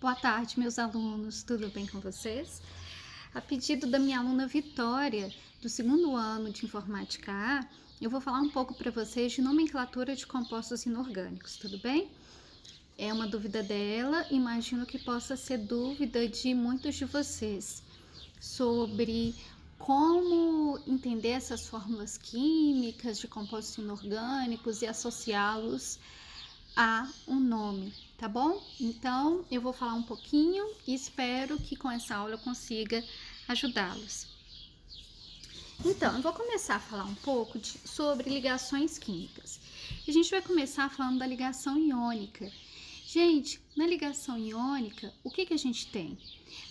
Boa tarde, meus alunos, tudo bem com vocês? A pedido da minha aluna Vitória, do segundo ano de Informática A, eu vou falar um pouco para vocês de nomenclatura de compostos inorgânicos, tudo bem? É uma dúvida dela, imagino que possa ser dúvida de muitos de vocês sobre como entender essas fórmulas químicas de compostos inorgânicos e associá-los a um nome, tá bom? Então, eu vou falar um pouquinho e espero que com essa aula eu consiga ajudá-los. Então, eu vou começar a falar um pouco sobre ligações químicas. A gente vai começar falando da ligação iônica. Gente, na ligação iônica, o que a gente tem?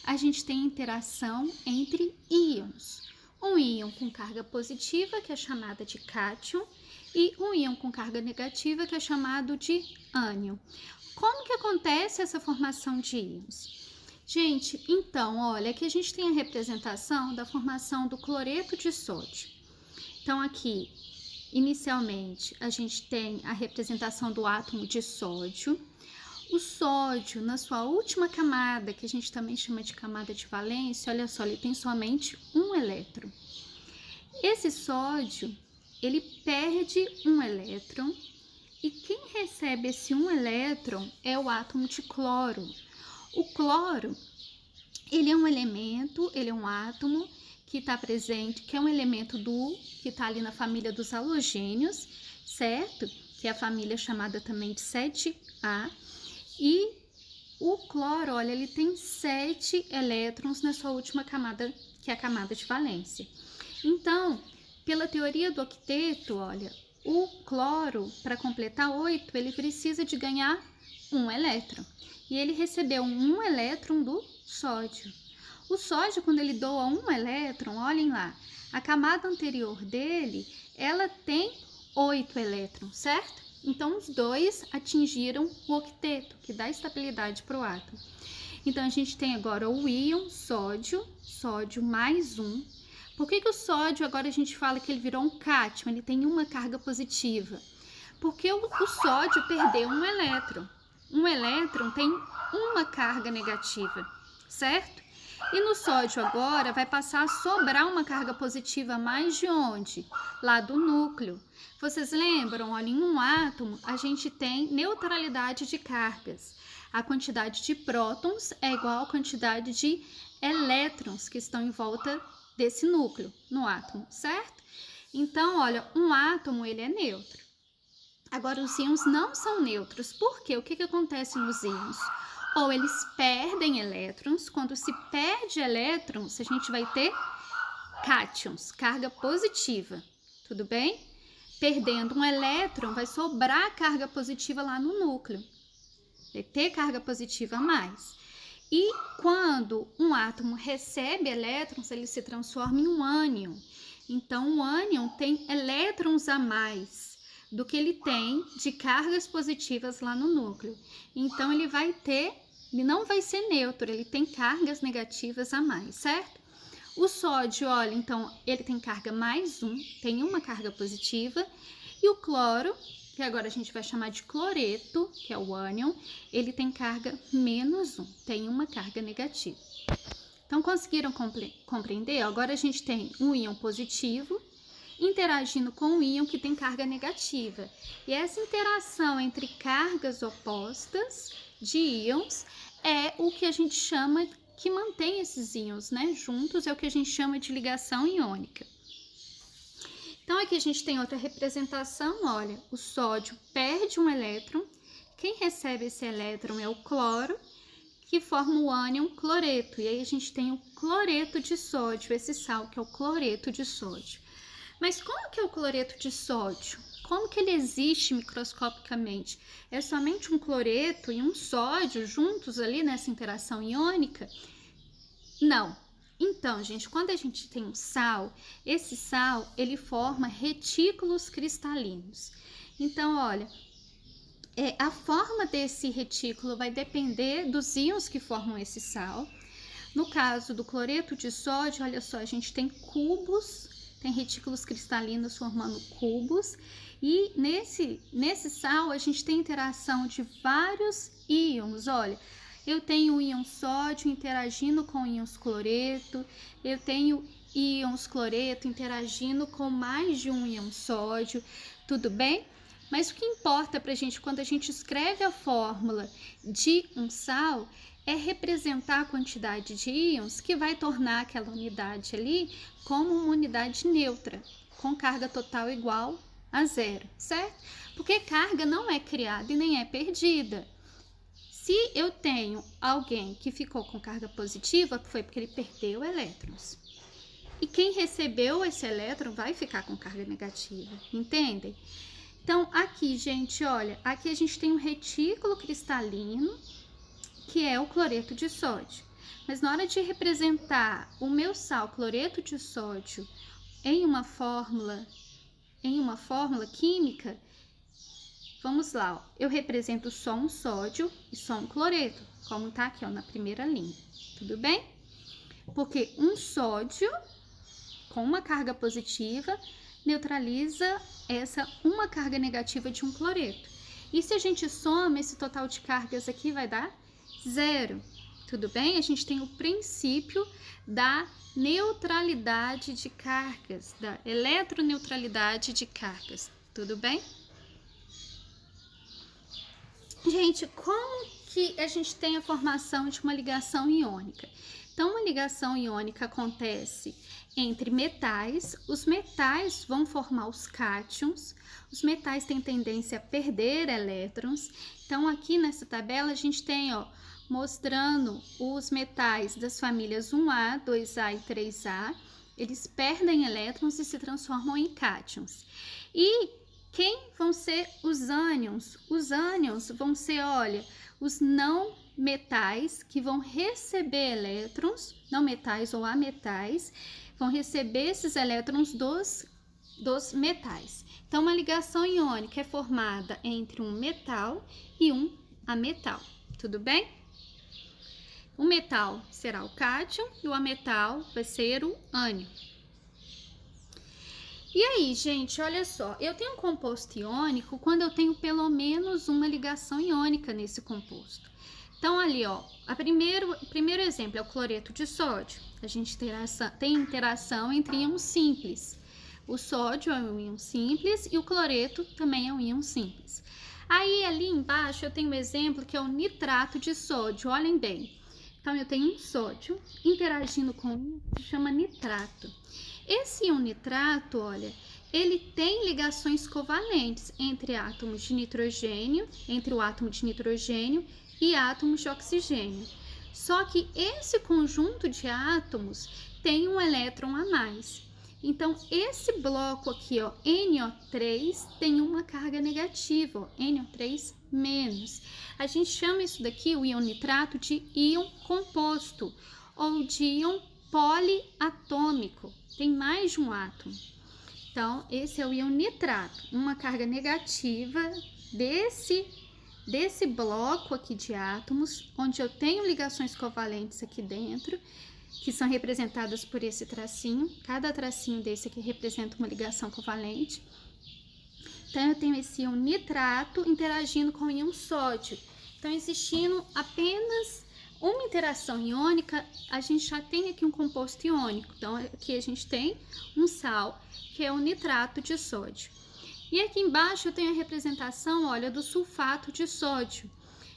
A gente tem interação entre íons. Um íon com carga positiva, que é chamada de cátion, e um íon com carga negativa, que é chamado de ânion. Como que acontece essa formação de íons? Gente, então, olha, aqui a gente tem a representação da formação do cloreto de sódio. Então, aqui, inicialmente, a gente tem a representação do átomo de sódio. O sódio, na sua última camada, que a gente também chama de camada de valência, olha só, ele tem somente um elétron. Esse sódio, ele perde um elétron e quem recebe esse um elétron é o átomo de cloro. O cloro, ele é um elemento, ele é um átomo que está presente, que é um elemento que está ali na família dos halogênios, certo? Que é a família chamada também de 7A. E o cloro, olha, ele tem 7 elétrons na sua última camada, que é a camada de valência. Então, pela teoria do octeto, olha, o cloro, para completar 8, ele precisa de ganhar um elétron. E ele recebeu um elétron do sódio. O sódio, quando ele doa um elétron, olhem lá, a camada anterior dele, ela tem 8 elétrons, certo? Então, os dois atingiram o octeto, que dá estabilidade para o átomo. Então, a gente tem agora o íon sódio, sódio mais um. Por que o sódio, agora a gente fala que ele virou um cátion, ele tem uma carga positiva? Porque o sódio perdeu um elétron. Um elétron tem uma carga negativa, certo? E no sódio agora vai passar a sobrar uma carga positiva mais de onde? Lá do núcleo. Vocês lembram? Olha, em um átomo a gente tem neutralidade de cargas. A quantidade de prótons é igual à quantidade de elétrons que estão em volta desse núcleo no átomo, certo? Então, olha, um átomo ele é neutro. Agora, os íons não são neutros. Por quê? O que acontece nos íons? Ou eles perdem elétrons. Quando se perde elétrons, a gente vai ter cátions, carga positiva, tudo bem? Perdendo um elétron, vai sobrar carga positiva lá no núcleo. Vai ter carga positiva a mais. E quando um átomo recebe elétrons, ele se transforma em um ânion. Então, o ânion tem elétrons a mais do que ele tem de cargas positivas lá no núcleo. Então, ele não vai ser neutro, ele tem cargas negativas a mais, certo? O sódio, olha, então, ele tem carga mais um, tem uma carga positiva. E o cloro, que agora a gente vai chamar de cloreto, que é o ânion, ele tem carga menos um, tem uma carga negativa. Então, conseguiram compreender? Agora a gente tem um íon positivo interagindo com um íon que tem carga negativa. E essa interação entre cargas opostas de íons é o que a gente chama, que mantém esses íons, né, juntos, é o que a gente chama de ligação iônica. Então, aqui a gente tem outra representação, olha, o sódio perde um elétron, quem recebe esse elétron é o cloro, que forma o ânion cloreto, e aí a gente tem o cloreto de sódio, esse sal que é o cloreto de sódio. Mas como que é o cloreto de sódio? Como que ele existe microscopicamente? É somente um cloreto e um sódio juntos ali nessa interação iônica? Não. Então, gente, quando a gente tem um sal, esse sal, ele forma retículos cristalinos. Então, olha, a forma desse retículo vai depender dos íons que formam esse sal. No caso do cloreto de sódio, olha só, a gente tem cubos, tem retículos cristalinos formando cubos, e nesse sal a gente tem interação de vários íons, olha, eu tenho o íon sódio interagindo com íons cloreto, eu tenho íons cloreto interagindo com mais de um íon sódio, tudo bem? Mas o que importa para a gente quando a gente escreve a fórmula de um sal é representar a quantidade de íons que vai tornar aquela unidade ali como uma unidade neutra, com carga total igual a zero, certo? Porque carga não é criada e nem é perdida. Se eu tenho alguém que ficou com carga positiva, foi porque ele perdeu elétrons. E quem recebeu esse elétron vai ficar com carga negativa, entendem? Então, aqui, gente, olha, aqui a gente tem um retículo cristalino, que é o cloreto de sódio. Mas na hora de representar o meu sal cloreto de sódio em uma fórmula química, vamos lá, ó, eu represento só um sódio e só um cloreto, como tá aqui, ó, na primeira linha, tudo bem? Porque um sódio com uma carga positiva neutraliza essa uma carga negativa de um cloreto. E se a gente soma esse total de cargas aqui, vai dar zero, tudo bem? A gente tem o princípio da neutralidade de cargas, da eletroneutralidade de cargas, tudo bem? Gente, como que a gente tem a formação de uma ligação iônica? Então, uma ligação iônica acontece entre metais. Os metais vão formar os cátions. Os metais têm tendência a perder elétrons. Então, aqui nessa tabela, a gente tem, ó, mostrando os metais das famílias 1A, 2A e 3A. Eles perdem elétrons e se transformam em cátions. E quem vão ser os ânions? Os ânions vão ser, olha, os não metais que vão receber elétrons, não metais ou ametais, vão receber esses elétrons dos metais. Então, uma ligação iônica é formada entre um metal e um ametal, tudo bem? O metal será o cátion e o ametal vai ser o ânion. E aí, gente, olha só, eu tenho um composto iônico quando eu tenho pelo menos uma ligação iônica nesse composto. Então, ali, ó, o primeiro exemplo é o cloreto de sódio. A gente tem interação entre íons simples. O sódio é um íon simples e o cloreto também é um íon simples. Aí, ali embaixo, eu tenho um exemplo que é o nitrato de sódio, olhem bem. Então, eu tenho um sódio interagindo com um que se chama nitrato. Esse íon nitrato, olha, ele tem ligações covalentes entre átomos de nitrogênio, entre o átomo de nitrogênio e átomos de oxigênio. Só que esse conjunto de átomos tem um elétron a mais. Então, esse bloco aqui, ó, NO3, tem uma carga negativa, ó, NO3 menos. A gente chama isso daqui, o íon nitrato, de íon composto ou de íon poliatômico. Tem mais de um átomo. Então, esse é o íon nitrato, uma carga negativa desse bloco aqui de átomos, onde eu tenho ligações covalentes aqui dentro, que são representadas por esse tracinho. Cada tracinho desse aqui representa uma ligação covalente. Então, eu tenho esse íon nitrato interagindo com o íon sódio. Então, existindo apenas uma interação iônica, a gente já tem aqui um composto iônico. Então, aqui a gente tem um sal, que é o nitrato de sódio. E aqui embaixo eu tenho a representação, olha, do sulfato de sódio.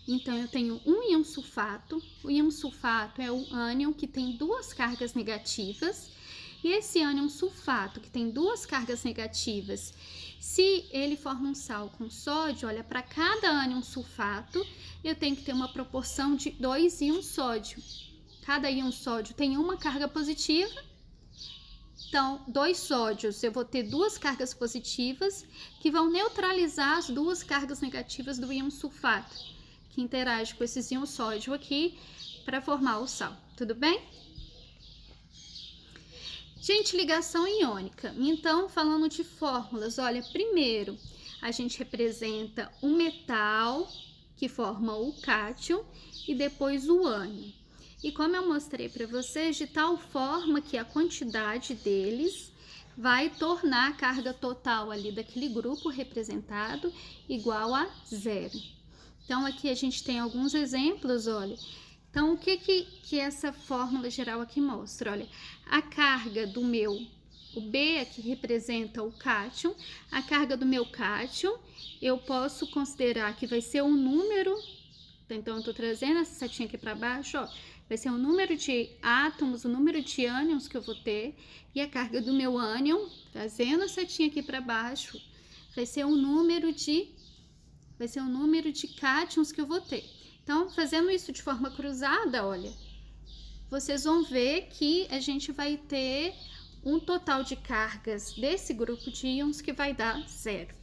Então, eu tenho um íon sulfato. O íon sulfato é o ânion que tem duas cargas negativas. E esse ânion sulfato, que tem duas cargas negativas, se ele forma um sal com sódio, olha, para cada ânion sulfato, eu tenho que ter uma proporção de 2 íons sódio. Cada íon sódio tem uma carga positiva. Então, 2 sódios, eu vou ter duas cargas positivas que vão neutralizar as duas cargas negativas do íon sulfato, que interage com esses íons sódio aqui para formar o sal, tudo bem? Gente, ligação iônica. Então, falando de fórmulas, olha, primeiro a gente representa o metal que forma o cátion e depois o ânion. E como eu mostrei para vocês, de tal forma que a quantidade deles vai tornar a carga total ali daquele grupo representado igual a zero. Então, aqui a gente tem alguns exemplos, olha. Então, o que essa fórmula geral aqui mostra? Olha, a carga do o B aqui representa o cátion, a carga do meu cátion, eu posso considerar que vai ser um número, então eu estou trazendo essa setinha aqui para baixo, ó, vai ser o número de átomos, o número de ânions que eu vou ter, e a carga do meu ânion, trazendo a setinha aqui para baixo, vai ser o número de cátions que eu vou ter. Então, fazendo isso de forma cruzada, olha, vocês vão ver que a gente vai ter um total de cargas desse grupo de íons que vai dar 0.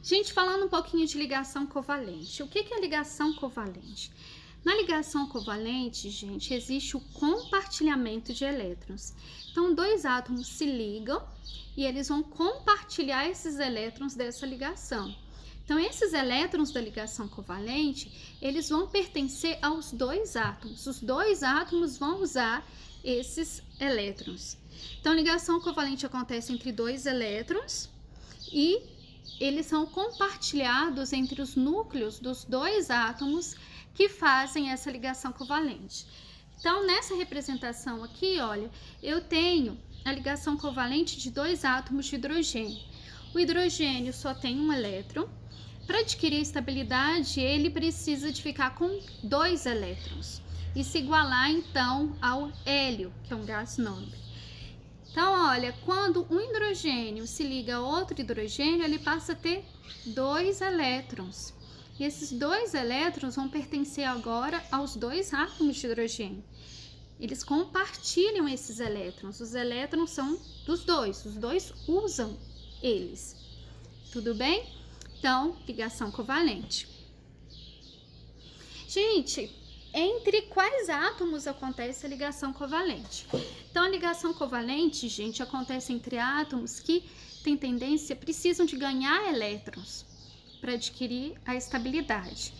Gente, falando um pouquinho de ligação covalente. O que é ligação covalente? Na ligação covalente, gente, existe o compartilhamento de elétrons. Então, dois átomos se ligam e eles vão compartilhar esses elétrons dessa ligação. Então, esses elétrons da ligação covalente, eles vão pertencer aos dois átomos. Os dois átomos vão usar esses elétrons. Então, a ligação covalente acontece entre dois elétrons e eles são compartilhados entre os núcleos dos dois átomos que fazem essa ligação covalente. Então, nessa representação aqui, olha, eu tenho a ligação covalente de dois átomos de hidrogênio. O hidrogênio só tem um elétron. Para adquirir estabilidade, ele precisa de ficar com 2 elétrons e se igualar, então, ao hélio, que é um gás nobre. Então, olha, quando um hidrogênio se liga a outro hidrogênio, ele passa a ter 2 elétrons. E esses 2 elétrons vão pertencer agora aos 2 átomos de hidrogênio. Eles compartilham esses elétrons. Os elétrons são dos dois, os dois usam eles. Tudo bem? Então, ligação covalente. Gente, entre quais átomos acontece a ligação covalente? Então, a ligação covalente, gente, acontece entre átomos que têm tendência, precisam de ganhar elétrons para adquirir a estabilidade.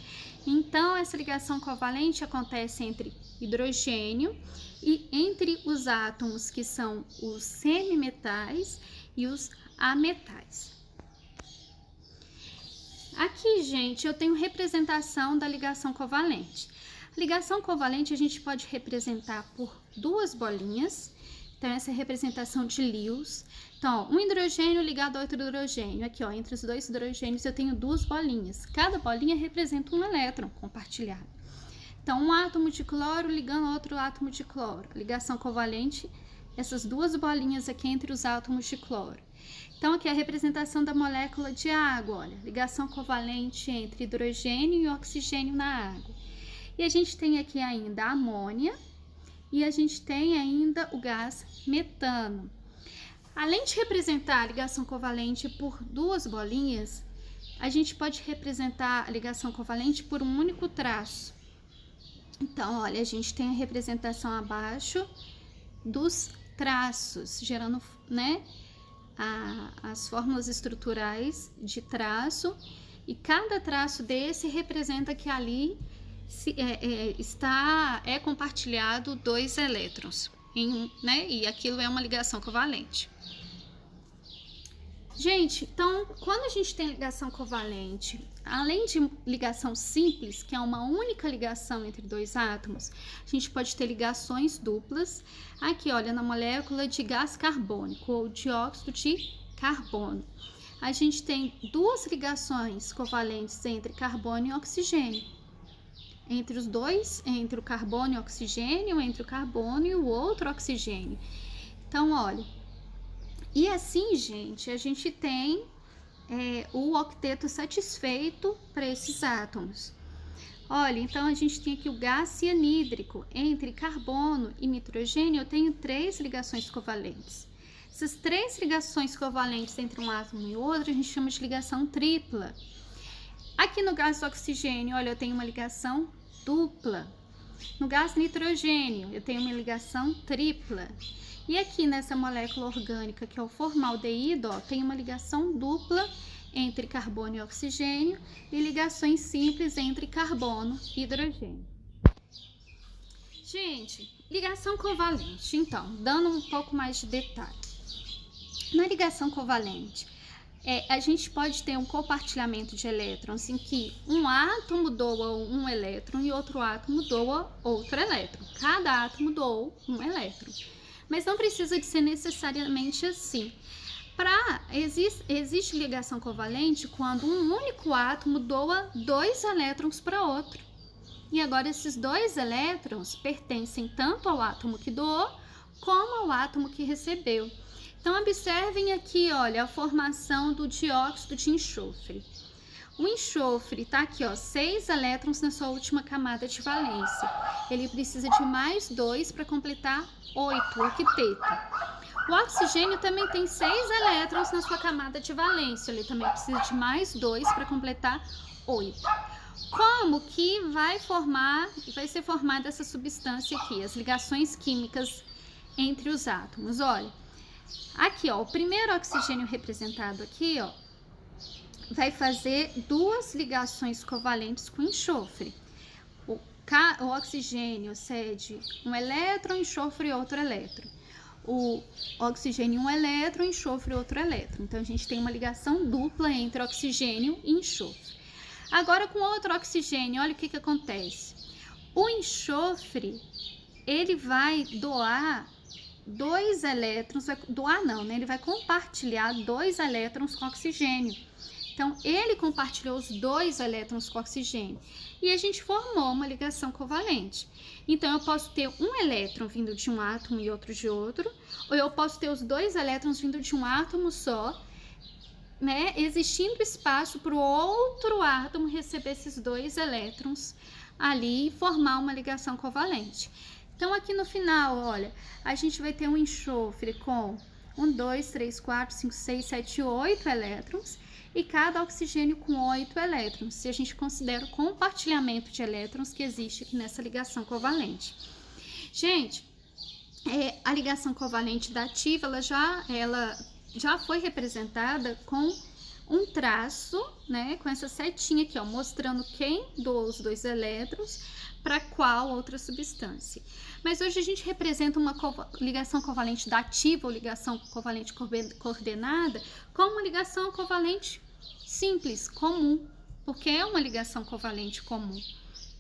Então, essa ligação covalente acontece entre hidrogênio e entre os átomos que são os semimetais e os ametais. Aqui, gente, eu tenho representação da ligação covalente. A ligação covalente a gente pode representar por 2 bolinhas. Então, essa é a representação de Lewis. Então, um hidrogênio ligado a outro hidrogênio. Aqui, ó, entre os 2 hidrogênios eu tenho 2 bolinhas. Cada bolinha representa um elétron compartilhado. Então, um átomo de cloro ligando a outro átomo de cloro. Ligação covalente, essas 2 bolinhas aqui entre os átomos de cloro. Então, aqui é a representação da molécula de água, olha, ligação covalente entre hidrogênio e oxigênio na água. E a gente tem aqui ainda a amônia e a gente tem ainda o gás metano. Além de representar a ligação covalente por 2 bolinhas, a gente pode representar a ligação covalente por um único traço. Então, olha, a gente tem a representação abaixo dos traços, gerando, né, as fórmulas estruturais de traço, e cada traço desse representa que ali é compartilhado 2 elétrons, né? E aquilo é uma ligação covalente. Gente, então, quando a gente tem ligação covalente, além de ligação simples, que é uma única ligação entre 2 átomos, a gente pode ter ligações duplas. Aqui, olha, na molécula de gás carbônico ou dióxido de carbono. A gente tem 2 ligações covalentes entre carbono e oxigênio. Entre os dois, entre o carbono e o oxigênio, entre o carbono e o outro oxigênio. Então, olha, e assim, gente, a gente tem o octeto satisfeito para esses átomos. Olha, então a gente tem aqui o gás cianídrico. Entre carbono e nitrogênio, eu tenho 3 ligações covalentes. Essas 3 ligações covalentes entre um átomo e outro, a gente chama de ligação tripla. Aqui no gás oxigênio, olha, eu tenho uma ligação dupla. No gás nitrogênio, eu tenho uma ligação tripla. E aqui nessa molécula orgânica, que é o formaldeído, ó, tem uma ligação dupla entre carbono e oxigênio e ligações simples entre carbono e hidrogênio. Gente, ligação covalente. Então, dando um pouco mais de detalhe. Na ligação covalente, a gente pode ter um compartilhamento de elétrons em que um átomo doa um elétron e outro átomo doa outro elétron. Cada átomo doa um elétron. Mas não precisa de ser necessariamente assim. Existe ligação covalente quando um único átomo doa 2 elétrons para outro. E agora esses 2 elétrons pertencem tanto ao átomo que doou como ao átomo que recebeu. Então, observem aqui, olha, a formação do dióxido de enxofre. O enxofre está aqui, 6 elétrons na sua última camada de valência. Ele precisa de mais 2 para completar 8, o octeto. O oxigênio também tem 6 elétrons na sua camada de valência. Ele também precisa de mais 2 para completar 8. Como que vai ser formada essa substância aqui, as ligações químicas entre os átomos? Olha, aqui, o primeiro oxigênio representado aqui, vai fazer 2 ligações covalentes com enxofre. O oxigênio cede um elétron, enxofre outro elétron. O oxigênio um elétron, enxofre outro elétron. Então, a gente tem uma ligação dupla entre oxigênio e enxofre. Agora, com outro oxigênio, olha o que acontece. O enxofre, ele vai doar 2 elétrons, ele vai compartilhar 2 elétrons com oxigênio. Então, ele compartilhou os 2 elétrons com oxigênio e a gente formou uma ligação covalente. Então, eu posso ter um elétron vindo de um átomo e outro de outro, ou eu posso ter os 2 elétrons vindo de um átomo só, né, existindo espaço para o outro átomo receber esses 2 elétrons ali e formar uma ligação covalente. Então, aqui no final, olha, a gente vai ter um enxofre com 1, 2, 3, 4, 5, 6, 7, 8 elétrons e cada oxigênio com 8 elétrons, se a gente considera o compartilhamento de elétrons que existe aqui nessa ligação covalente. Gente, a ligação covalente da ativa, ela já foi representada com um traço, né, com essa setinha aqui, mostrando quem doou os 2 elétrons para qual outra substância. Mas hoje a gente representa uma ligação covalente da ativa ou ligação covalente coordenada como uma ligação covalente simples, comum, porque é uma ligação covalente comum.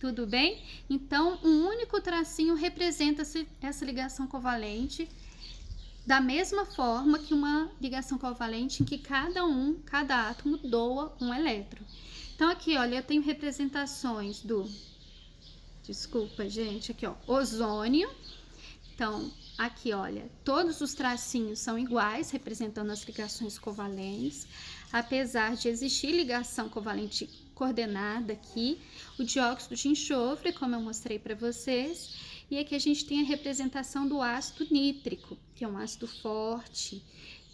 Tudo bem? Então, um único tracinho representa essa ligação covalente da mesma forma que uma ligação covalente em que cada átomo doa um elétron. Então, aqui, olha, eu tenho representações do... Desculpa, gente, aqui, ozônio. Então, aqui, olha, todos os tracinhos são iguais, representando as ligações covalentes. Apesar de existir ligação covalente coordenada aqui, o dióxido de enxofre, como eu mostrei para vocês, e aqui a gente tem a representação do ácido nítrico, que é um ácido forte,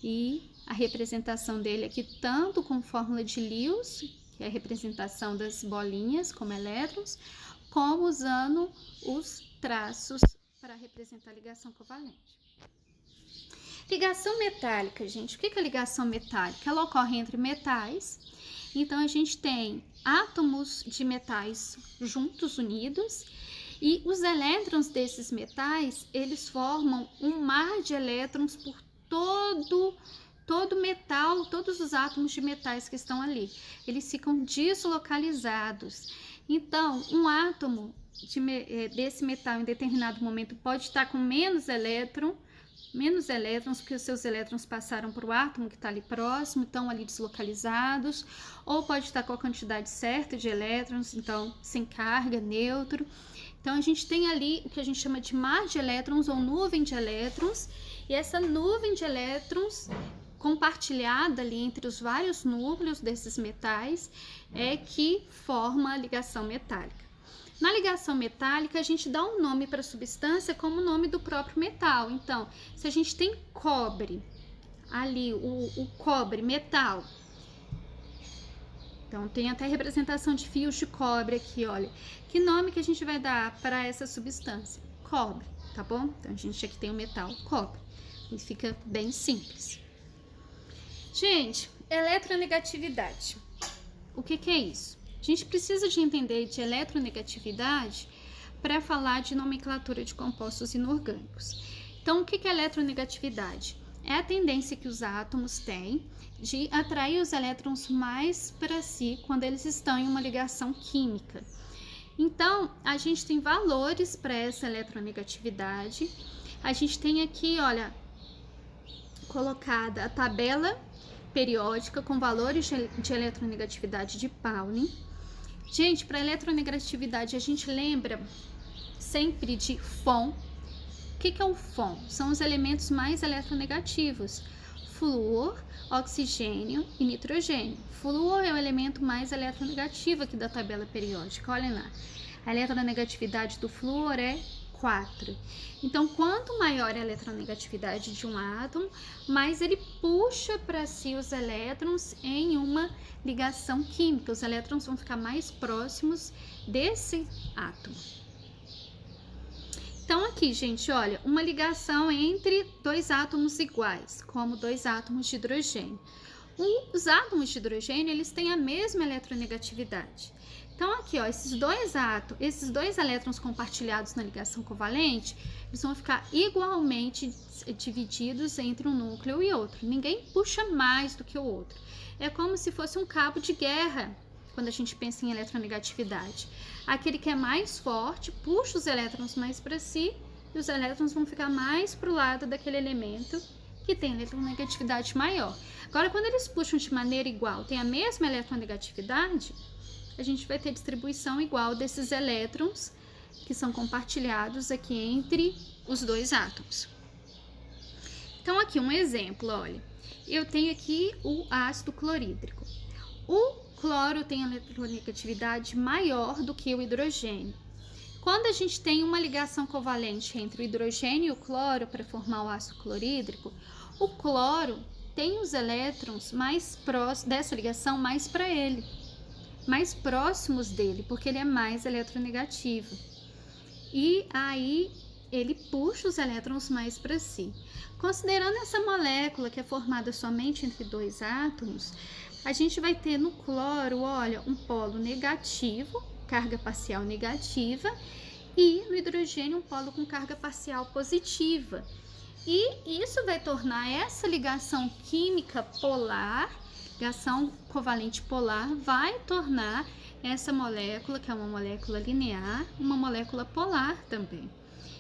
e a representação dele aqui tanto com fórmula de Lewis, que é a representação das bolinhas como elétrons, como usando os traços para representar a ligação covalente. Ligação metálica, gente. O que é a ligação metálica? Ela ocorre entre metais. Então, a gente tem átomos de metais juntos, unidos, e os elétrons desses metais, eles formam um mar de elétrons por todo metal, todos os átomos de metais que estão ali. Eles ficam deslocalizados. Então, um átomo desse metal em determinado momento pode estar com menos elétrons, porque os seus elétrons passaram para o átomo que está ali próximo, estão ali deslocalizados, ou pode estar com a quantidade certa de elétrons, então sem carga, neutro. Então, a gente tem ali o que a gente chama de mar de elétrons ou nuvem de elétrons, e essa nuvem de elétrons compartilhada ali entre os vários núcleos desses metais é que forma a ligação metálica. Na ligação metálica, a gente dá um nome para a substância como o nome do próprio metal. Então, se a gente tem cobre, ali o cobre, metal, então tem até representação de fios de cobre aqui, olha. Que nome que a gente vai dar para essa substância? Cobre, tá bom? Então, a gente aqui tem o metal cobre. E fica bem simples. Gente, eletronegatividade. O que é isso? A gente precisa de entender de eletronegatividade para falar de nomenclatura de compostos inorgânicos. Então, o que é eletronegatividade? é a tendência que os átomos têm de atrair os elétrons mais para si quando eles estão em uma ligação química. Então, a gente tem valores para essa eletronegatividade. A gente tem aqui, olha, colocada a tabela periódica com valores de eletronegatividade de Pauling. Gente, para eletronegatividade a gente lembra sempre de FON. O que é o FON? São os elementos mais eletronegativos: flúor, oxigênio e nitrogênio. Flúor é o elemento mais eletronegativo aqui da tabela periódica. Olha lá, a eletronegatividade do flúor é 4. Então, quanto maior a eletronegatividade de um átomo, mais ele puxa para si os elétrons em uma ligação química. Os elétrons vão ficar mais próximos desse átomo. Então, aqui, gente, olha, uma ligação entre dois átomos iguais, como dois átomos de hidrogênio. Os átomos de hidrogênio, eles têm a mesma eletronegatividade. Então, aqui, ó, esses dois elétrons compartilhados na ligação covalente, eles vão ficar igualmente divididos entre um núcleo e outro. Ninguém puxa mais do que o outro. É como se fosse um cabo de guerra, quando a gente pensa em eletronegatividade. Aquele que é mais forte puxa os elétrons mais para si e os elétrons vão ficar mais para o lado daquele elemento que tem eletronegatividade maior. Agora, quando eles puxam de maneira igual, tem a mesma eletronegatividade, a gente vai ter distribuição igual desses elétrons que são compartilhados aqui entre os dois átomos. Então, aqui um exemplo, olha. Eu tenho aqui o ácido clorídrico. O cloro tem eletronegatividade maior do que o hidrogênio. Quando a gente tem uma ligação covalente entre o hidrogênio e o cloro para formar o ácido clorídrico, o cloro tem os elétrons mais próximos dessa ligação mais para ele, mais próximos dele, porque ele é mais eletronegativo. E aí ele puxa os elétrons mais para si. Considerando essa molécula que é formada somente entre dois átomos, a gente vai ter no cloro, olha, um polo negativo, carga parcial negativa, e no hidrogênio um polo com carga parcial positiva. E isso vai tornar essa ligação química polar, ligação covalente polar, vai tornar essa molécula, que é uma molécula linear, uma molécula polar também.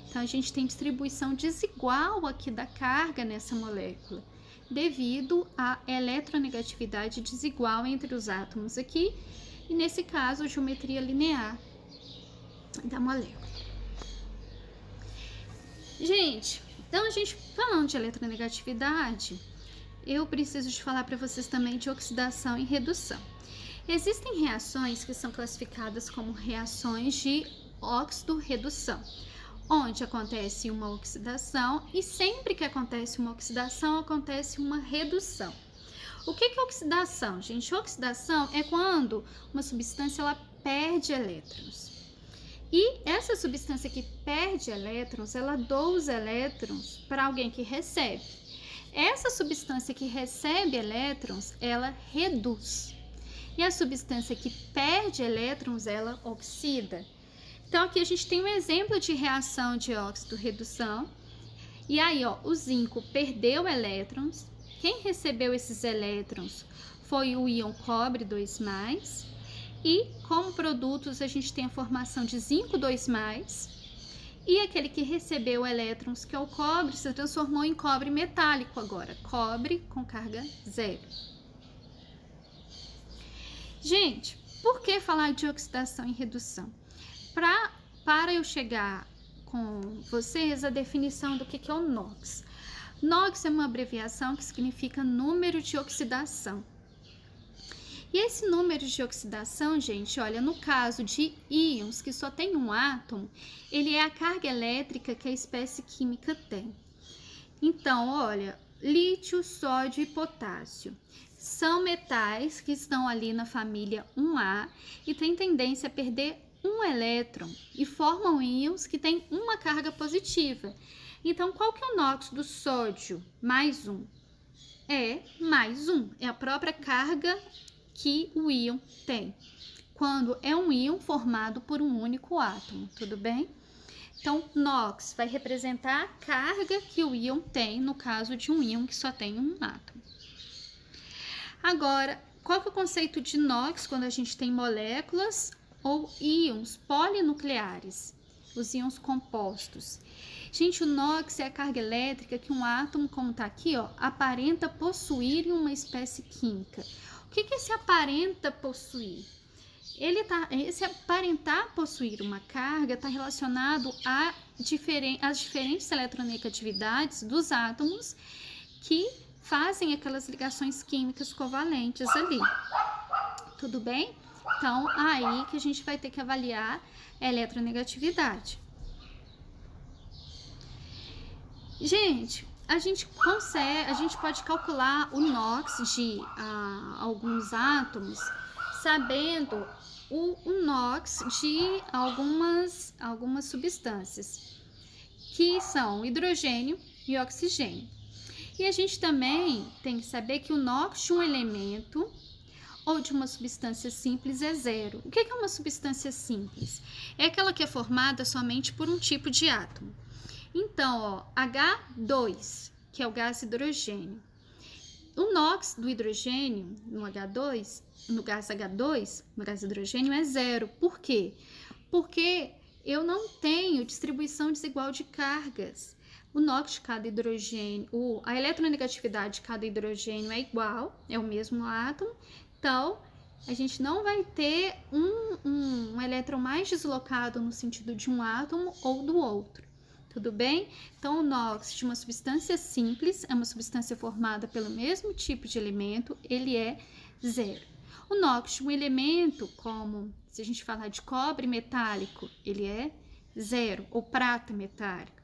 Então, a gente tem distribuição desigual aqui da carga nessa molécula, devido à eletronegatividade desigual entre os átomos aqui, e nesse caso, a geometria linear da molécula. Gente, então a gente falando de eletronegatividade, eu preciso de falar para vocês também de oxidação e redução. Existem reações que são classificadas como reações de óxido-redução, onde acontece uma oxidação e sempre que acontece uma oxidação, acontece uma redução. O que é oxidação, gente? Oxidação é quando uma substância ela perde elétrons. E essa substância que perde elétrons, ela doa os elétrons para alguém que recebe. Essa substância que recebe elétrons, ela reduz. E a substância que perde elétrons, ela oxida. Então, aqui a gente tem um exemplo de reação de óxido-redução. E aí, ó, o zinco perdeu elétrons. Quem recebeu esses elétrons foi o íon cobre 2+. E, como produtos, a gente tem a formação de zinco 2+. E aquele que recebeu elétrons, que é o cobre, se transformou em cobre metálico agora. Cobre com carga zero. Gente, por que falar de oxidação e redução? Para eu chegar com vocês a definição do que é o NOx. NOx é uma abreviação que significa número de oxidação. E esse número de oxidação, gente, olha, no caso de íons que só tem um átomo, ele é a carga elétrica que a espécie química tem. Então, olha, lítio, sódio e potássio são metais que estão ali na família 1A e têm tendência a perder um elétron e formam íons que têm uma carga positiva. Então, qual que é o NOx do sódio? +1. É +1. É a própria carga que o íon tem, quando é um íon formado por um único átomo, tudo bem? Então, NOx vai representar a carga que o íon tem, no caso de um íon que só tem um átomo. Agora, qual que é o conceito de NOx quando a gente tem moléculas ou íons polinucleares, os íons compostos? Gente, o NOx é a carga elétrica que um átomo, como está aqui, ó, aparenta possuir em uma espécie química. O que é esse aparenta possuir? Esse aparentar possuir uma carga está relacionado às diferentes eletronegatividades dos átomos que fazem aquelas ligações químicas covalentes ali. Tudo bem? Então, aí que a gente vai ter que avaliar a eletronegatividade. Gente, a gente pode calcular o NOx de alguns átomos sabendo o NOx de algumas substâncias, que são hidrogênio e oxigênio. E a gente também tem que saber que o NOx de um elemento ou de uma substância simples é zero. O que é uma substância simples? É aquela que é formada somente por um tipo de átomo. Então, ó, H2, que é o gás hidrogênio. O NOx do hidrogênio no H2, no gás H2, no gás hidrogênio, é zero. Por quê? Porque eu não tenho distribuição desigual de cargas. O NOx de cada hidrogênio, a eletronegatividade de cada hidrogênio é igual, é o mesmo átomo. Então, a gente não vai ter um elétron mais deslocado no sentido de um átomo ou do outro. Tudo bem? Então, o NOx de uma substância simples é uma substância formada pelo mesmo tipo de elemento, ele é zero. O NOx de um elemento, como se a gente falar de cobre metálico, ele é zero, ou prata metálica.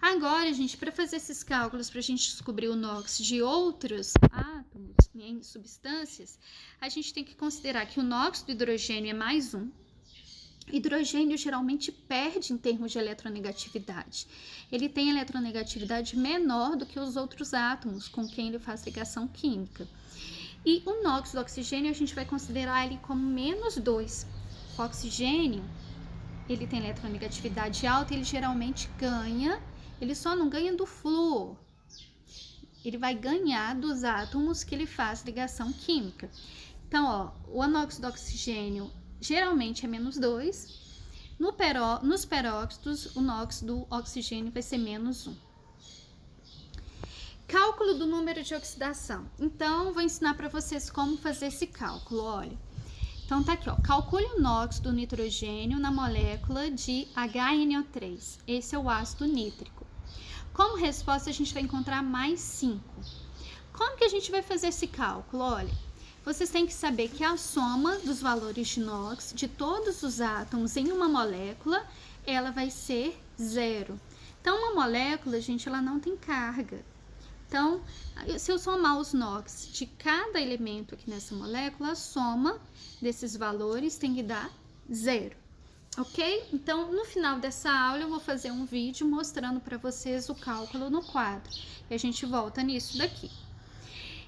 Agora, gente, para fazer esses cálculos, para a gente descobrir o NOx de outros átomos em substâncias, a gente tem que considerar que o NOx do hidrogênio é mais 1. Hidrogênio geralmente perde em termos de eletronegatividade. Ele tem eletronegatividade menor do que os outros átomos com quem ele faz ligação química. E o NOx do oxigênio a gente vai considerar ele como menos 2. O oxigênio, ele tem eletronegatividade alta, ele geralmente ganha, ele só não ganha do flúor. Ele vai ganhar dos átomos que ele faz ligação química. Então, ó, o NOx do oxigênio geralmente é menos 2. Nos peróxidos, o NOx do oxigênio vai ser menos 1. Cálculo do número de oxidação. Então, vou ensinar para vocês como fazer esse cálculo, olha. Então, tá aqui, ó. Calcule o NOx do nitrogênio na molécula de HNO3. Esse é o ácido nítrico. Como resposta, a gente vai encontrar mais 5. Como que a gente vai fazer esse cálculo? Olha, vocês têm que saber que a soma dos valores de NOx de todos os átomos em uma molécula, ela vai ser 0. Então, uma molécula, gente, ela não tem carga. Então, se eu somar os NOx de cada elemento aqui nessa molécula, a soma desses valores tem que dar 0. Ok? Então, no final dessa aula, eu vou fazer um vídeo mostrando para vocês o cálculo no quadro. E a gente volta nisso daqui.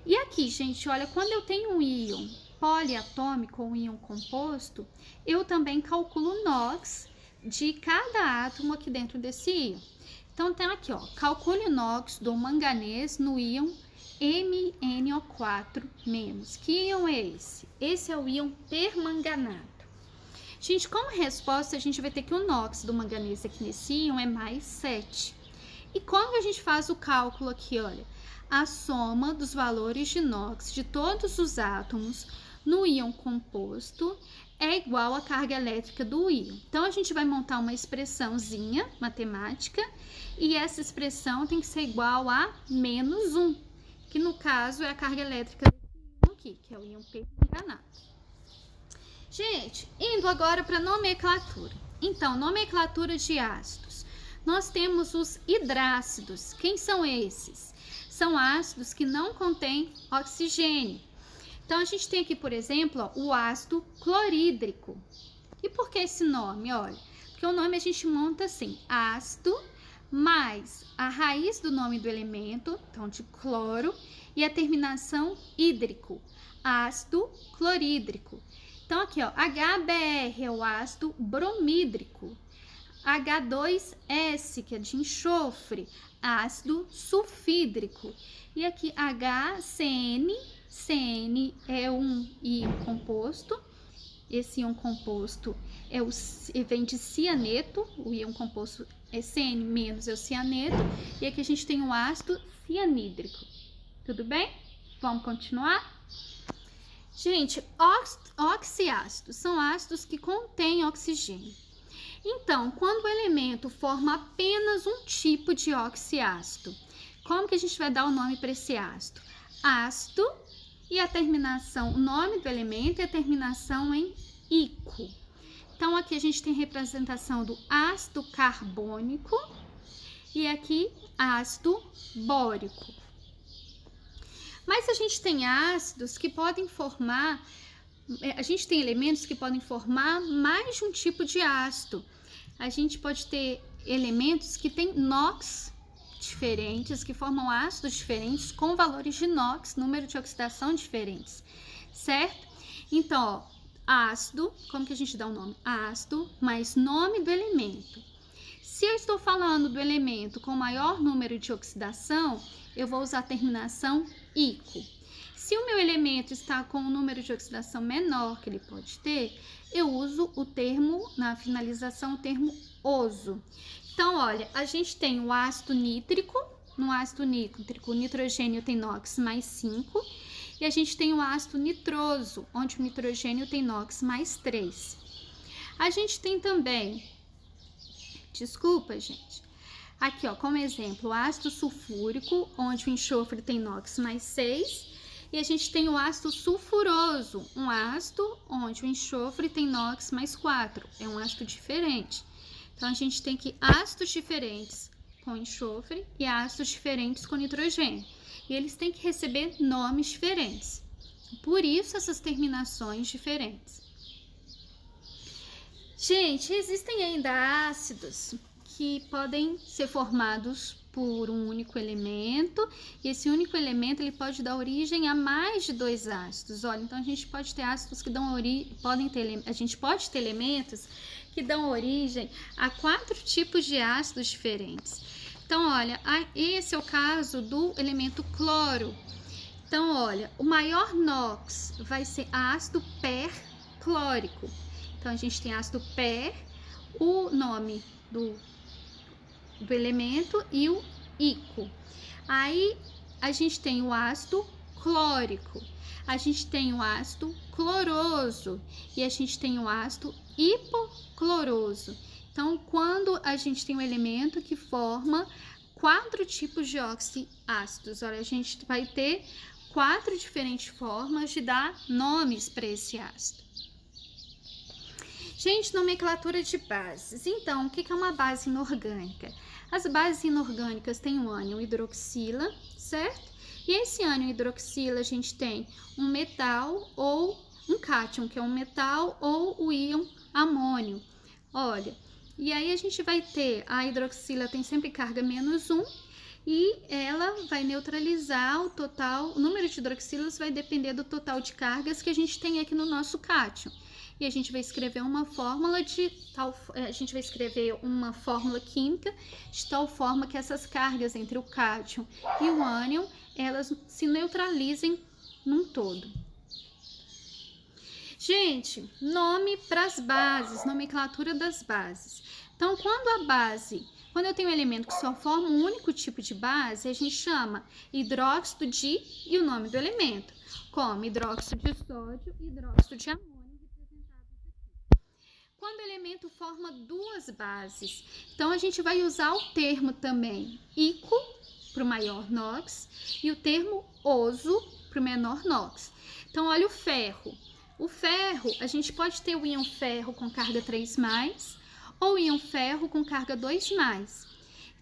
E aqui, gente, olha, quando eu tenho um íon poliatômico ou um íon composto, eu também calculo o NOx de cada átomo aqui dentro desse íon. Então, tem aqui, ó, calcule o NOx do manganês no íon MnO4-. Que íon é esse? Esse é o íon permanganato. Gente, como resposta, a gente vai ter que o NOx do manganês aqui nesse íon é mais 7. E como que a gente faz o cálculo aqui, olha? A soma dos valores de NOx de todos os átomos no íon composto é igual à carga elétrica do íon. Então, a gente vai montar uma expressãozinha matemática e essa expressão tem que ser igual a menos 1, que no caso é a carga elétrica desse íon aqui, que é o íon permanganato. Gente, indo agora para a nomenclatura. Então, nomenclatura de ácidos. Nós temos os hidrácidos. Quem são esses? São ácidos que não contêm oxigênio. Então, a gente tem aqui, por exemplo, ó, o ácido clorídrico. E por que esse nome? Olha, porque o nome a gente monta assim, ácido mais a raiz do nome do elemento, então de cloro, e a terminação hídrico, ácido clorídrico. Então, aqui, ó, HBr é o ácido bromídrico. H2S, que é de enxofre, ácido sulfídrico. E aqui HCN, CN é um íon composto. Esse íon composto vem de cianeto, o íon composto é CN menos é o cianeto. E aqui a gente tem o ácido cianídrico. Tudo bem? Vamos continuar? Gente, oxiácidos são ácidos que contêm oxigênio. Então, quando o elemento forma apenas um tipo de oxiácido, como que a gente vai dar o nome para esse ácido? Ácido e a terminação, o nome do elemento é a terminação em ico. Então, aqui a gente tem representação do ácido carbônico e aqui ácido bórico. Mas a gente tem ácidos que podem formar, a gente tem elementos que podem formar mais de um tipo de ácido. A gente pode ter elementos que têm NOx diferentes, que formam ácidos diferentes com valores de NOx, número de oxidação diferentes, certo? Então, ó, ácido, como que a gente dá o nome? Ácido mais nome do elemento. Se eu estou falando do elemento com maior número de oxidação, eu vou usar a terminação ico. Se o meu elemento está com um número de oxidação menor que ele pode ter, eu uso o termo, na finalização, o termo oso. Então, olha, a gente tem o ácido nítrico. No ácido nítrico, o nitrogênio tem NOx mais 5. E a gente tem o ácido nitroso, onde o nitrogênio tem NOx mais 3. A gente tem também, desculpa, gente, aqui, ó, como exemplo, o ácido sulfúrico, onde o enxofre tem NOx mais 6. E a gente tem o ácido sulfuroso, um ácido onde o enxofre tem NOx mais 4. É um ácido diferente. Então, a gente tem aqui ácidos diferentes com enxofre e ácidos diferentes com nitrogênio. E eles têm que receber nomes diferentes. Por isso, essas terminações diferentes. Gente, existem ainda ácidos que podem ser formados por um único elemento, e esse único elemento ele pode dar origem a mais de 2 ácidos. Olha, então a gente pode ter ácidos que dão origem, a gente pode ter elementos que dão origem a 4 tipos de ácidos diferentes. Então, olha, esse é o caso do elemento cloro. Então, olha, o maior NOx vai ser ácido perclórico. Então, a gente tem ácido per, o nome do elemento e o ico. Aí a gente tem o ácido clórico, a gente tem o ácido cloroso e a gente tem o ácido hipocloroso. Então, quando a gente tem um elemento que forma 4 tipos de oxiácidos, olha, a gente vai ter 4 diferentes formas de dar nomes para esse ácido. Gente, nomenclatura de bases. Então, o que é uma base inorgânica? As bases inorgânicas têm o ânion hidroxila, certo? E esse ânion hidroxila a gente tem um metal ou um cátion, que é um metal, ou o íon amônio. Olha, e aí a gente vai ter, a hidroxila tem sempre carga -1 e ela vai neutralizar o total, o número de hidroxilas vai depender do total de cargas que a gente tem aqui no nosso cátion. E a gente vai escrever uma fórmula química de tal forma que essas cargas entre o cátion e o ânion, elas se neutralizem num todo. Gente, nome para as bases, nomenclatura das bases. Então, quando eu tenho um elemento que só forma um único tipo de base, a gente chama hidróxido de, e o nome do elemento, como hidróxido de sódio e hidróxido de amônio. Quando o elemento forma 2 bases, então a gente vai usar o termo também ico para o maior NOx e o termo oso para o menor NOx. Então, olha o ferro. O ferro, a gente pode ter o íon ferro com carga 3+, ou o íon ferro com carga 2+.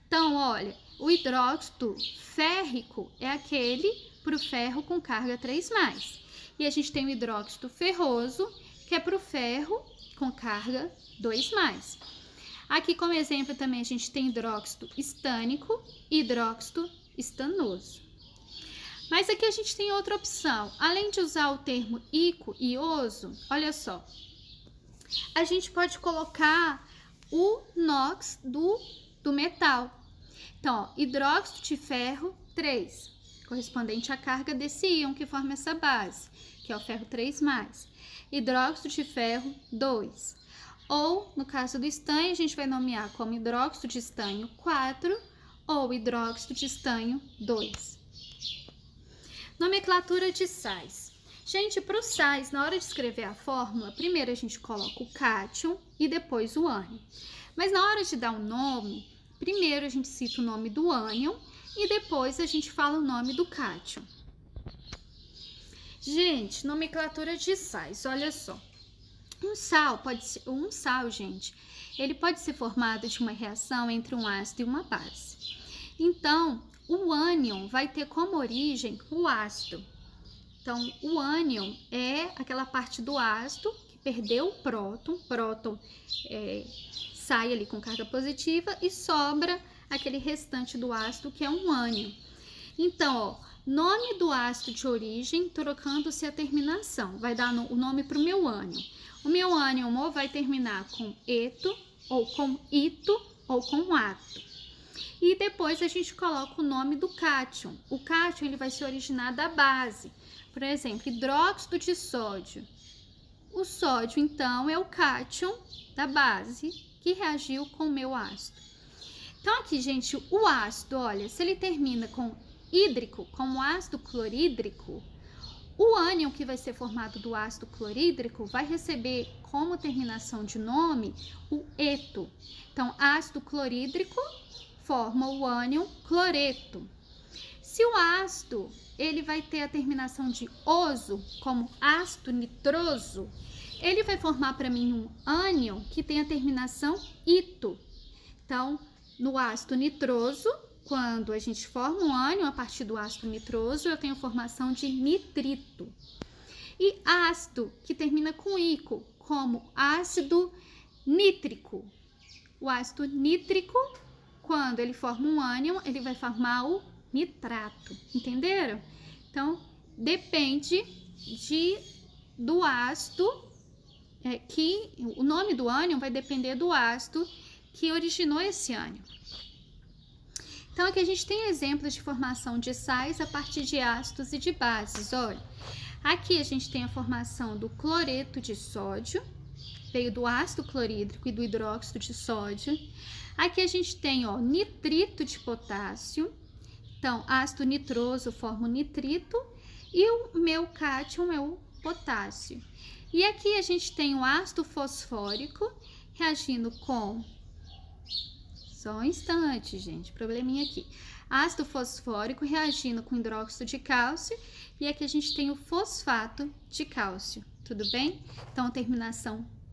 Então, olha, o hidróxido férrico é aquele para o ferro com carga 3+. E a gente tem o hidróxido ferroso, que é para o ferro com carga 2+. Aqui, como exemplo, também a gente tem hidróxido estânico e hidróxido estanoso. Mas aqui a gente tem outra opção. Além de usar o termo ico e oso, olha só, a gente pode colocar o NOx do metal. Então, ó, hidróxido de ferro 3, correspondente à carga desse íon que forma essa base, que é o ferro 3+. Hidróxido de ferro 2. Ou, no caso do estanho, a gente vai nomear como hidróxido de estanho 4 ou hidróxido de estanho 2. Nomenclatura de sais. Gente, para os sais, na hora de escrever a fórmula, primeiro a gente coloca o cátion e depois o ânion. Mas na hora de dar um nome, primeiro a gente cita o nome do ânion e depois a gente fala o nome do cátion. Gente, nomenclatura de sais, olha só. Um sal, gente, ele pode ser formado de uma reação entre um ácido e uma base. Então, o ânion vai ter como origem o ácido. Então, o ânion é aquela parte do ácido que perdeu o próton. O próton sai ali com carga positiva e sobra aquele restante do ácido que é um ânion. Então, ó, nome do ácido de origem, trocando-se a terminação. Vai dar o nome para o meu ânion. O meu ânion ou vai terminar com eto, ou com ito, ou com ato. E depois a gente coloca o nome do cátion. O cátion ele vai se originar da base. Por exemplo, hidróxido de sódio. O sódio, então, é o cátion da base que reagiu com o meu ácido. Então, aqui, gente, o ácido, olha, se ele termina com hídrico, como ácido clorídrico, o ânion que vai ser formado do ácido clorídrico vai receber como terminação de nome o eto. Então, ácido clorídrico forma o ânion cloreto. Se o ácido ele vai ter a terminação de oso, como ácido nitroso, ele vai formar para mim um ânion que tem a terminação ito. Então, no ácido nitroso, quando a gente forma um ânion a partir do ácido nitroso, eu tenho formação de nitrito. E ácido que termina com ico, como ácido nítrico. O ácido nítrico, quando ele forma um ânion, ele vai formar o nitrato. Entenderam? Então, depende do ácido, que o nome do ânion vai depender do ácido que originou esse ânion. Então, aqui a gente tem exemplos de formação de sais a partir de ácidos e de bases. Olha, aqui a gente tem a formação do cloreto de sódio, veio do ácido clorídrico e do hidróxido de sódio. Aqui a gente tem, ó, nitrito de potássio. Então, ácido nitroso forma o nitrito e o meu cátion é o potássio. E aqui a gente tem o ácido fosfórico reagindo com... Só um instante, gente, probleminha aqui. Ácido fosfórico reagindo com hidróxido de cálcio e aqui a gente tem o fosfato de cálcio, tudo bem? Então,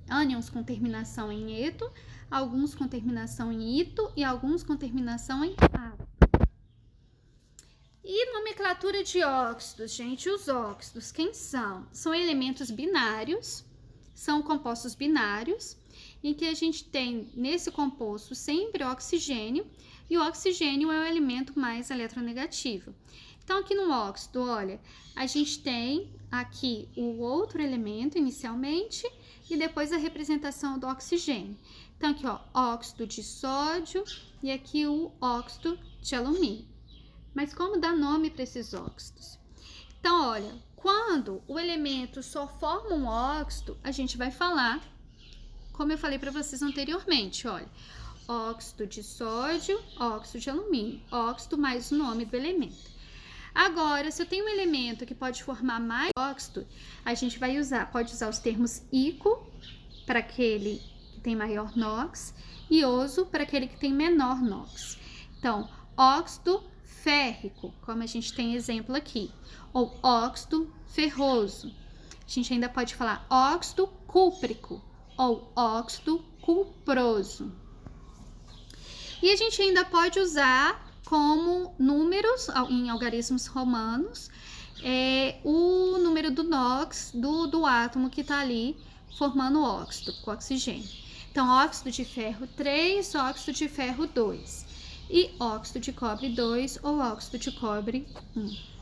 ânions com terminação em eto, alguns com terminação em ito e alguns com terminação em ato. E nomenclatura de óxidos, gente, os óxidos, quem são? São elementos binários, são compostos binários, em que a gente tem nesse composto sempre oxigênio, e o oxigênio é o elemento mais eletronegativo. Então, aqui no óxido, olha, a gente tem aqui o outro elemento inicialmente, e depois a representação do oxigênio. Então, aqui, ó, óxido de sódio, e aqui o óxido de alumínio. Mas como dar nome para esses óxidos? Então, olha, quando o elemento só forma um óxido, a gente vai falar, como eu falei para vocês anteriormente, olha, óxido de sódio, óxido de alumínio, óxido mais o nome do elemento. Agora, se eu tenho um elemento que pode formar mais óxido, a gente pode usar os termos ico para aquele que tem maior NOx e oso para aquele que tem menor NOx. Então, óxido férrico, como a gente tem exemplo aqui, ou óxido ferroso. A gente ainda pode falar óxido cúprico ou óxido cuproso. E a gente ainda pode usar como números em algarismos romanos o número do NOx do átomo que está ali formando o óxido com oxigênio. Então, óxido de ferro 3, óxido de ferro 2 e óxido de cobre 2 ou óxido de cobre 1.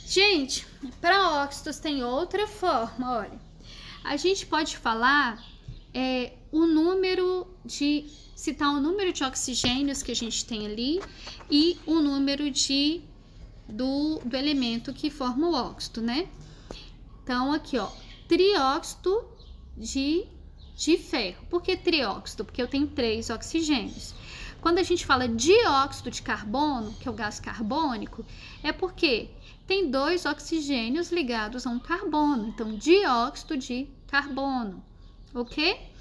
Gente, para óxidos tem outra forma, olha. A gente pode falar citar o número de oxigênios que a gente tem ali e o número do elemento que forma o óxido, né? Então, aqui, ó, trióxido de ferro. Por que trióxido? Porque eu tenho 3 oxigênios. Quando a gente fala dióxido de carbono, que é o gás carbônico, é porque tem 2 oxigênios ligados a um carbono. Então, dióxido de carbono, ok?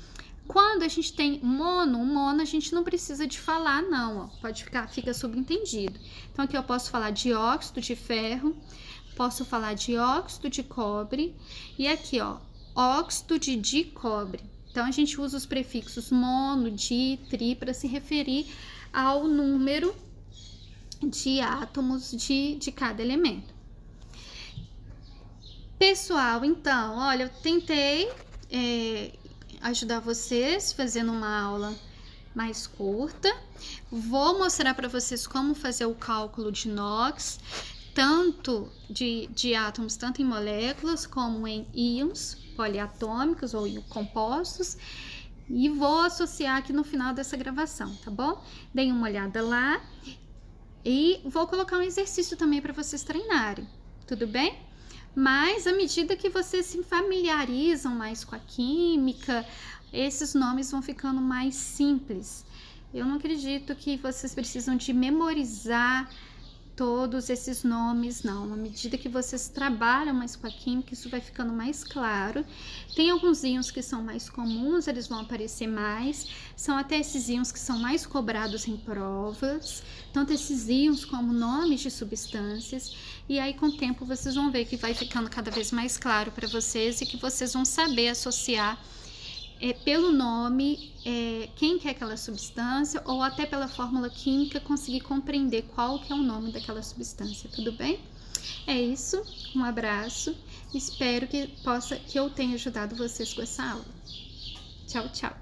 Quando a gente tem mono a gente não precisa de falar, não, ó, fica subentendido. Então, aqui eu posso falar dióxido de ferro, posso falar dióxido de cobre e aqui, ó, óxido de dicobre. Então, a gente usa os prefixos mono, di, tri para se referir ao número de átomos de cada elemento. Pessoal, então, olha, eu tentei ajudar vocês fazendo uma aula mais curta. Vou mostrar para vocês como fazer o cálculo de NOx, tanto de átomos, tanto em moléculas como em íons poliatômicos ou compostos, e vou associar aqui no final dessa gravação, tá bom? Deem uma olhada lá e vou colocar um exercício também para vocês treinarem, tudo bem? Mas à medida que vocês se familiarizam mais com a química, esses nomes vão ficando mais simples. Eu não acredito que vocês precisam de memorizar todos esses nomes, não. À medida que vocês trabalham mais com a química, isso vai ficando mais claro. Tem alguns íons que são mais comuns, eles vão aparecer mais. São até esses íons que são mais cobrados em provas. Tanto esses íons como nomes de substâncias. E aí, com o tempo, vocês vão ver que vai ficando cada vez mais claro para vocês e que vocês vão saber associar pelo nome quem que é aquela substância, ou até pela fórmula química conseguir compreender qual que é o nome daquela substância, tudo bem? É isso, um abraço, espero que eu tenha ajudado vocês com essa aula. Tchau, tchau!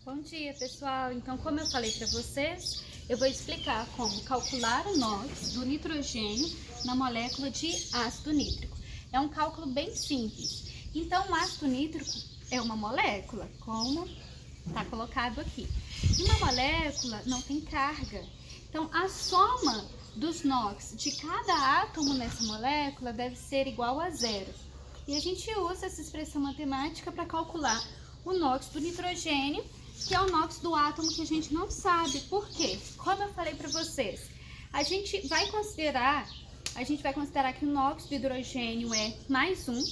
Bom dia, pessoal! Então, como eu falei para vocês, eu vou explicar como calcular o NOx do nitrogênio na molécula de ácido nítrico. É um cálculo bem simples. Então, o ácido nítrico é uma molécula, como está colocado aqui. E uma molécula não tem carga. Então, a soma dos NOx de cada átomo nessa molécula deve ser igual a 0. E a gente usa essa expressão matemática para calcular o NOx do nitrogênio, que é o NOx do átomo que a gente não sabe. Por quê? Como eu falei para vocês, a gente vai considerar que o NOx do hidrogênio é mais 1.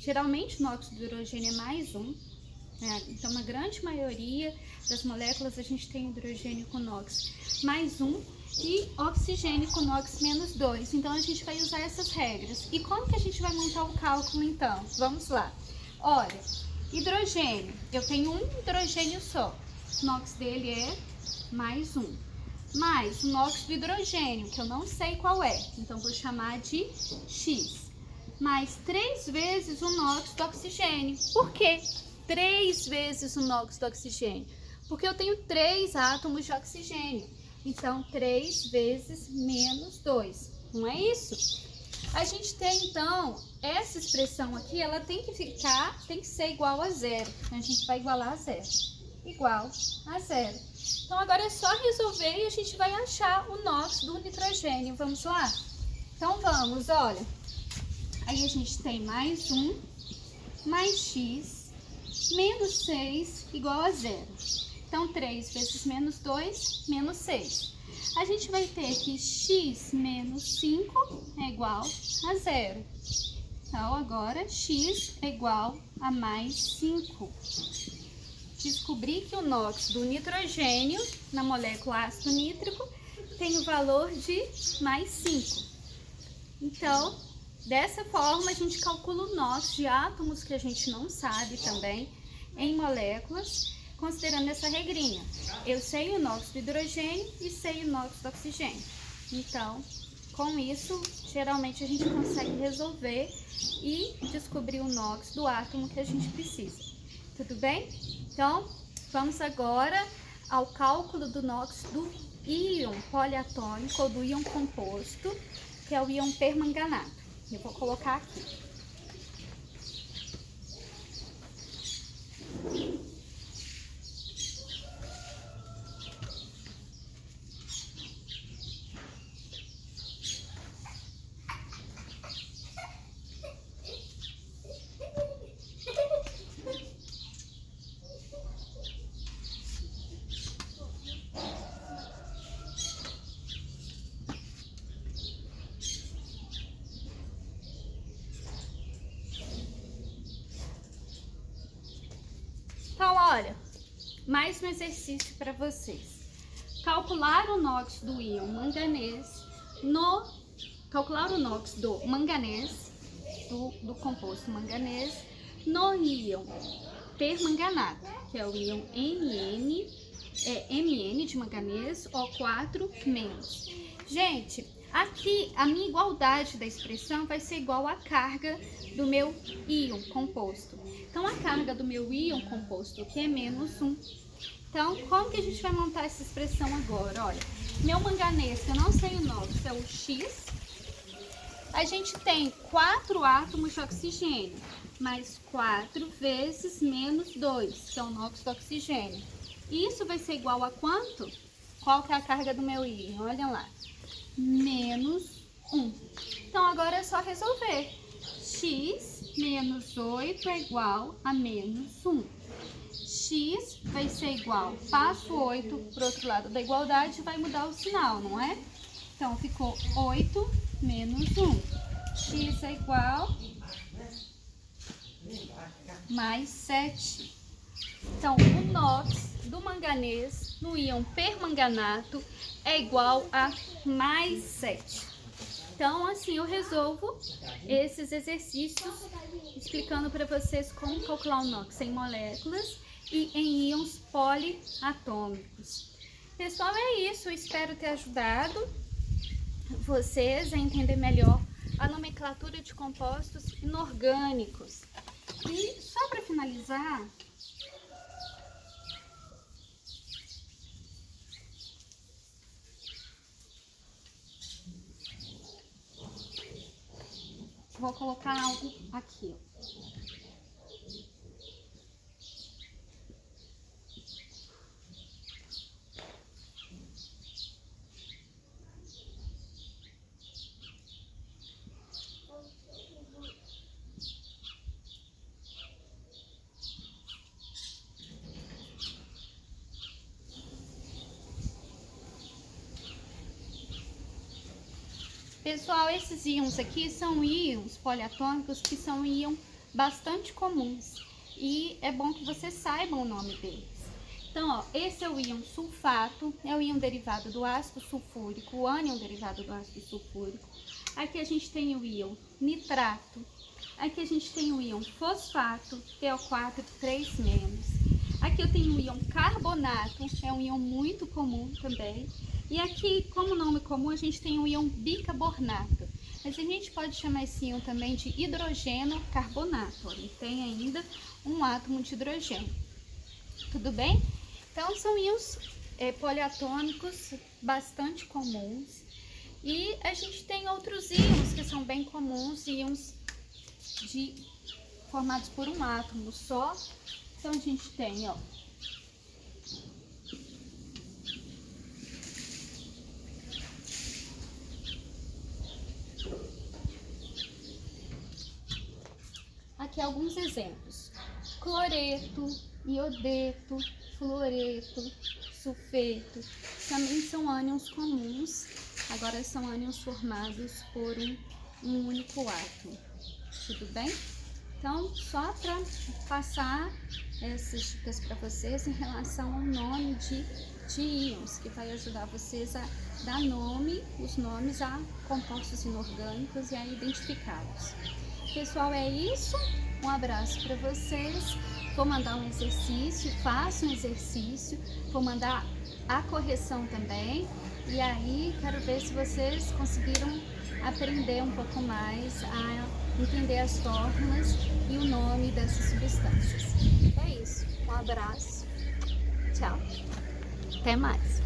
Geralmente o NOx do hidrogênio é mais 1. Então, na grande maioria das moléculas, a gente tem hidrogênio com NOx mais 1 e oxigênio com NOx menos 2. Então, a gente vai usar essas regras. E como que a gente vai montar o cálculo, então? Vamos lá. Olha, hidrogênio, eu tenho um hidrogênio só, o NOx dele é mais 1, mais o NOx do hidrogênio, que eu não sei qual é, então vou chamar de X, mais 3 vezes o NOx do oxigênio. Por quê? 3 vezes o NOx do oxigênio, porque eu tenho 3 átomos de oxigênio, então 3 vezes menos 2, não é isso? A gente tem, então, essa expressão aqui, ela tem que ser igual a 0. Então, a gente vai igualar a 0. Igual a 0. Então, agora é só resolver e a gente vai achar o NOx do nitrogênio. Vamos lá? Então, vamos, olha. Aí, a gente tem mais 1, mais x, menos 6, igual a 0. Então, 3 vezes menos 2, menos 6. A gente vai ter que x menos 5 é igual a 0. Então, agora, x é igual a mais 5. Descobri que o NOx do nitrogênio, na molécula ácido nítrico, tem o valor de mais 5. Então, dessa forma, a gente calcula o NOx de átomos que a gente não sabe também, em moléculas, considerando essa regrinha. Eu sei o NOx do hidrogênio e sei o NOx do oxigênio. Então, com isso, geralmente a gente consegue resolver e descobrir o NOx do átomo que a gente precisa. Tudo bem? Então, vamos agora ao cálculo do NOx do íon poliatômico ou do íon composto. que é o íon permanganato. Eu vou colocar aqui. Então, olha, mais um exercício para vocês. Calcular o NOx do íon manganês calcular o NOx do manganês, do composto manganês, no íon permanganato, que é o íon Mn de manganês, O4-. Gente, aqui a minha igualdade da expressão vai ser igual à carga do meu íon composto. Então, a carga do meu íon composto aqui é -1. Então, como que a gente vai montar essa expressão agora? Olha, meu manganês, que eu não sei o NOx, é o X. A gente tem 4 átomos de oxigênio, mais 4 vezes -2, que é o NOx do oxigênio. Isso vai ser igual a quanto? Qual que é a carga do meu íon? Olha lá. -1. Então, agora é só resolver. X menos 8 é igual a -1. X vai ser igual, passo 8 para o outro lado da igualdade, vai mudar o sinal, não é? Então, ficou 8 menos 1. X é igual mais 7. Então, o NOx do manganês no íon permanganato é igual a mais 7. Então, assim, eu resolvo esses exercícios explicando para vocês como calcular o NOx em moléculas e em íons poliatômicos. Pessoal, é isso. Eu espero ter ajudado vocês a entender melhor a nomenclatura de compostos inorgânicos. E só para finalizar, vou colocar algo aqui. Pessoal, esses íons aqui são íons poliatômicos que são íons bastante comuns e é bom que vocês saibam o nome deles. Então, ó, esse é o íon sulfato, é o íon derivado do ácido sulfúrico, o ânion derivado do ácido sulfúrico. Aqui a gente tem o íon nitrato, aqui a gente tem o íon fosfato, PO4 3-. Aqui eu tenho o íon carbonato, é um íon muito comum também. E aqui, como nome comum, a gente tem o íon bicarbonato. Mas a gente pode chamar esse íon também de hidrogênio carbonato. Ele tem ainda um átomo de hidrogênio. Tudo bem? Então, são íons poliatômicos bastante comuns. E a gente tem outros íons que são bem comuns, íons formados por um átomo só. Então, a gente tem, ó, aqui alguns exemplos: cloreto, iodeto, fluoreto, sulfeto. Também são ânions comuns, agora são ânions formados por um único átomo. Tudo bem? Então, só para passar essas dicas para vocês em relação ao nome de íons, que vai ajudar vocês a dar os nomes a compostos inorgânicos e a identificá-los. Pessoal, é isso. Um abraço para vocês. Vou mandar um exercício, faça um exercício. Vou mandar a correção também. E aí, quero ver se vocês conseguiram aprender um pouco mais a entender as fórmulas e o nome dessas substâncias. É isso. Um abraço. Tchau. Até mais.